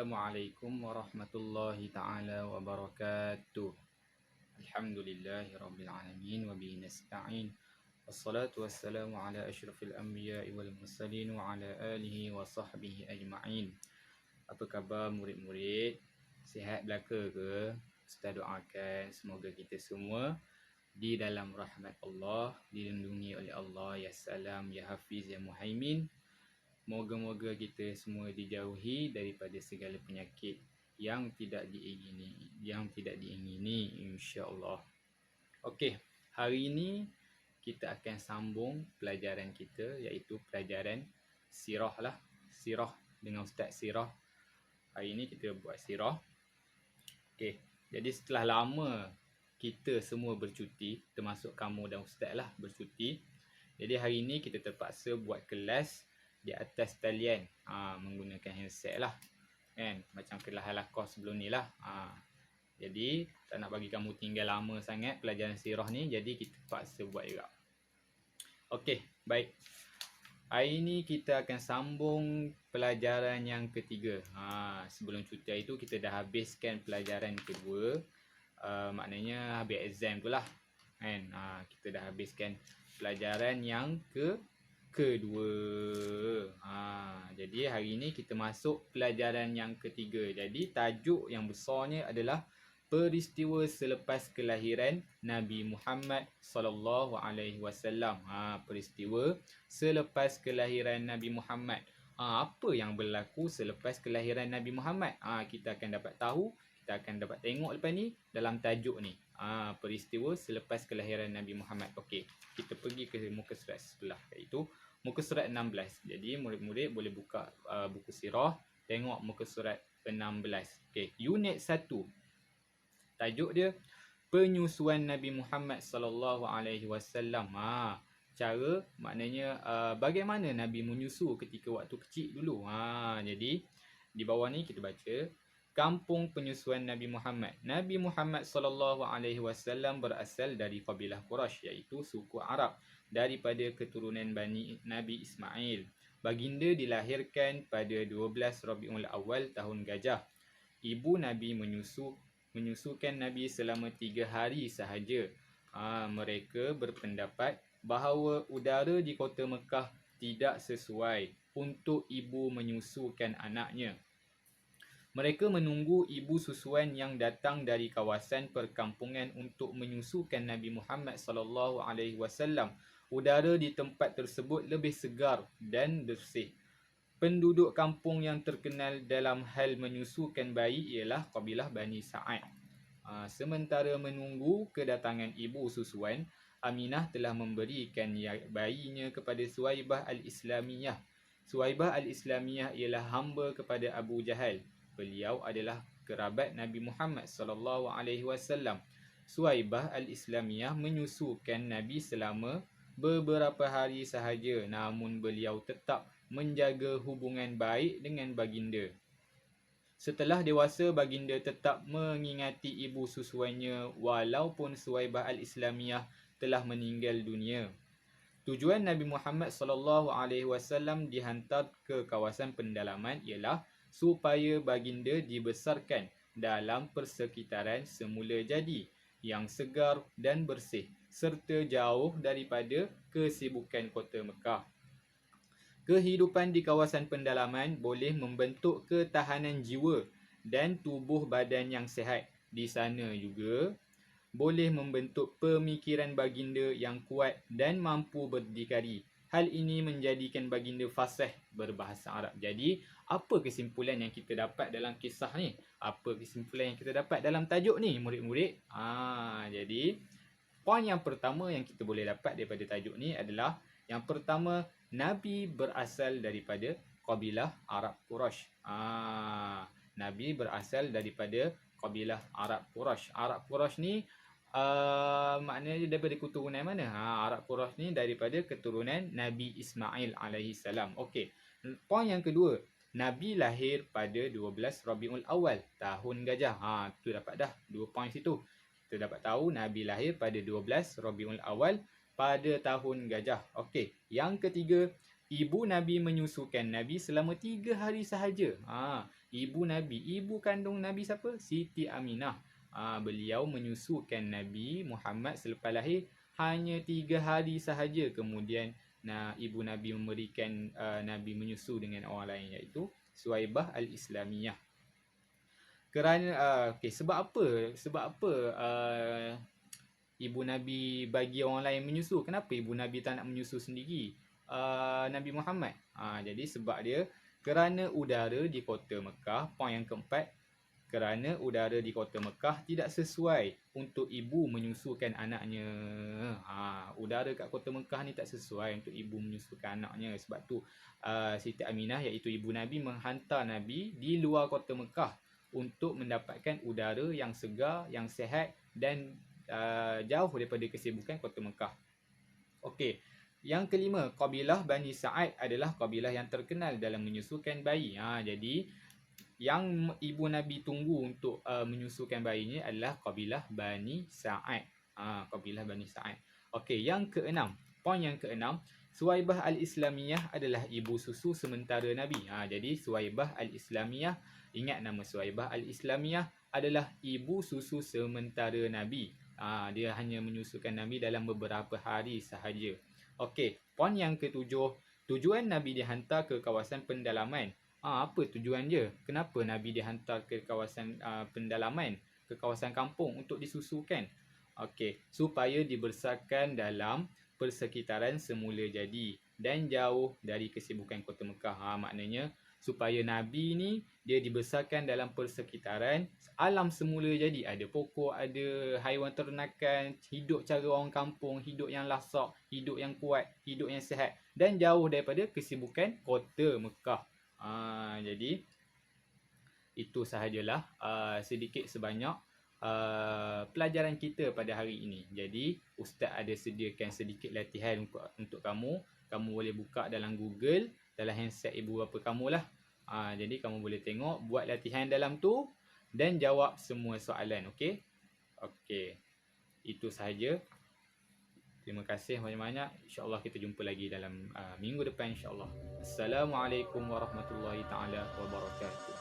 Assalamualaikum warahmatullahi ta'ala wabarakatuh. Alhamdulillahi rabbil alamin wa bihi nasta'in. Wassalatu wassalamu ala asyrafil anbiya'i wal mursalin wa ala alihi wa sahbihi ajma'in. Apa khabar murid-murid? Sihat belaka ke? Ustaz doakan semoga kita semua di dalam rahmat Allah, dilindungi oleh Allah, ya salam, ya hafiz, ya muhaimin. Moga-moga kita semua dijauhi daripada segala penyakit yang tidak diingini, insya-Allah. Okey, hari ini kita akan sambung pelajaran kita, iaitu pelajaran sirah lah. Sirah dengan Ustaz Sirah. Hari ini kita buat sirah. Okey, jadi setelah lama kita semua bercuti, termasuk kamu dan Ustaz lah bercuti. Jadi hari ini kita terpaksa buat kelas di atas talian, menggunakan handset lah, kan, macam kelas halaqah sebelum ni lah. Jadi tak nak bagi kamu tinggal lama sangat pelajaran sirah ni, jadi kita terpaksa buat juga. Okey, baik. Hari ni kita akan sambung pelajaran yang ketiga. Sebelum cuti itu kita dah habiskan pelajaran kedua, maknanya habis exam tu lah, kan. Kita dah habiskan pelajaran yang kedua. Jadi hari ini kita masuk pelajaran yang ketiga. Jadi tajuk yang besarnya adalah peristiwa selepas kelahiran Nabi Muhammad sallallahu alaihi wasallam. Peristiwa selepas kelahiran Nabi Muhammad. Apa yang berlaku selepas kelahiran Nabi Muhammad? Kita akan dapat tahu, kita akan dapat tengok lepas ni dalam tajuk ni. Peristiwa selepas kelahiran Nabi Muhammad. Okey, kita pergi ke muka surat sebelah, iaitu muka surat 16. Jadi murid-murid boleh buka buku sirah, tengok muka surat 16. Okey, unit 1. Tajuk dia penyusuan Nabi Muhammad sallallahu alaihi wasallam. Cara, maknanya bagaimana Nabi menyusu ketika waktu kecil dulu. Jadi di bawah ni kita baca kampung penyusuan Nabi Muhammad. Nabi Muhammad sallallahu alaihi wasallam berasal dari kabilah Quraisy, iaitu suku Arab, daripada keturunan Bani Nabi Ismail. Baginda dilahirkan pada 12 Rabiul Awal tahun Gajah. Ibu Nabi menyusukan Nabi selama 3 hari sahaja. Mereka berpendapat bahawa udara di kota Mekah tidak sesuai untuk ibu menyusukan anaknya. Mereka menunggu ibu susuan yang datang dari kawasan perkampungan untuk menyusukan Nabi Muhammad sallallahu alaihi wasallam. Udara di tempat tersebut lebih segar dan bersih. Penduduk kampung yang terkenal dalam hal menyusukan bayi ialah kabilah Bani Sa'ad. Sementara menunggu kedatangan ibu susuan, Aminah telah memberikan bayinya kepada Suwaibah Al-Islamiyah. Suwaibah Al-Islamiyah ialah hamba kepada Abu Jahal. Beliau adalah kerabat Nabi Muhammad sallallahu alaihi wasallam. Suwaibah Al-Islamiyah menyusukan Nabi selama beberapa hari sahaja, namun beliau tetap menjaga hubungan baik dengan baginda. Setelah dewasa, baginda tetap mengingati ibu susuannya walaupun Suwaibah Al-Islamiyah telah meninggal dunia. Tujuan Nabi Muhammad sallallahu alaihi wasallam dihantar ke kawasan pendalaman ialah supaya baginda dibesarkan dalam persekitaran semula jadi yang segar dan bersih serta jauh daripada kesibukan kota Mekah. Kehidupan di kawasan pendalaman boleh membentuk ketahanan jiwa dan tubuh badan yang sihat. Di sana juga boleh membentuk pemikiran baginda yang kuat dan mampu berdikari. Hal ini menjadikan baginda fasih berbahasa Arab. Jadi, apa kesimpulan yang kita dapat dalam kisah ni? Apa kesimpulan yang kita dapat dalam tajuk ni, murid-murid? Jadi, poin yang pertama yang kita boleh dapat daripada tajuk ni adalah, yang pertama, Nabi berasal daripada kabilah Arab Quraisy. Nabi berasal daripada kabilah Arab Quraisy. Arab Quraisy ni maknanya daripada keturunan mana? Arab Quraisy ni daripada keturunan Nabi Ismail alaihi salam. Okey. Poin yang kedua, Nabi lahir pada 12 Rabiul Awal tahun Gajah. Tu dapat dah 2 poin situ. Kita dapat tahu Nabi lahir pada 12 Rabiul Awal pada tahun Gajah. Okey. Yang ketiga, ibu Nabi menyusukan Nabi selama 3 hari sahaja. ibu Nabi. Ibu kandung Nabi siapa? Siti Aminah. Beliau menyusukan Nabi Muhammad selepas lahir hanya 3 hari sahaja. Kemudian ibu Nabi memberikan Nabi menyusu dengan orang lain, iaitu Suwaibah Al-Islamiyah. Kerana sebab apa? Sebab apa ibu Nabi bagi orang lain menyusu? Kenapa ibu Nabi tak nak menyusu sendiri? Nabi Muhammad. Jadi sebab dia kerana udara di kota Mekah, poin yang keempat, kerana udara di kota Mekah tidak sesuai untuk ibu menyusukan anaknya. Udara kat kota Mekah ni tak sesuai untuk ibu menyusukan anaknya. Sebab tu Siti Aminah iaitu ibu Nabi menghantar Nabi di luar kota Mekah untuk mendapatkan udara yang segar, yang sihat dan jauh daripada kesibukan kota Mekah. Okey. Yang kelima, kabilah Bani Sa'ad adalah kabilah yang terkenal dalam menyusukan bayi. Jadi yang ibu Nabi tunggu untuk menyusukan bayinya adalah kabilah Bani Sa'ad. Kabilah Bani Sa'ad. Okey, yang keenam. Poin yang keenam, Suwaibah Al-Islamiyah adalah ibu susu sementara Nabi. Jadi Suwaibah Al-Islamiyah, ingat nama Suwaibah Al-Islamiyah adalah ibu susu sementara Nabi. Dia hanya menyusukan Nabi dalam beberapa hari sahaja. Okey, poin yang ketujuh, tujuan Nabi dihantar ke kawasan pendalaman. Apa tujuan dia? Kenapa Nabi dihantar ke kawasan pendalaman, ke kawasan kampung untuk disusukan? Okey, supaya dibesarkan dalam persekitaran semula jadi dan jauh dari kesibukan kota Mekah. Maknanya supaya Nabi ni dia dibesarkan dalam persekitaran alam semula jadi, ada pokok, ada haiwan ternakan, hidup cara orang kampung, hidup yang lasak, hidup yang kuat, hidup yang sihat dan jauh daripada kesibukan kota Mekah. Jadi itu sahajalah sedikit sebanyak pelajaran kita pada hari ini. Jadi Ustaz ada sediakan sedikit latihan untuk kamu. Kamu boleh buka dalam Google, dalam handset ibu bapa kamu lah. Jadi kamu boleh tengok, buat latihan dalam tu dan jawab semua soalan. Okey? Okey. Itu sahaja. Terima kasih banyak-banyak. InsyaAllah kita jumpa lagi dalam minggu depan insyaAllah. Assalamualaikum warahmatullahi taala wabarakatuh.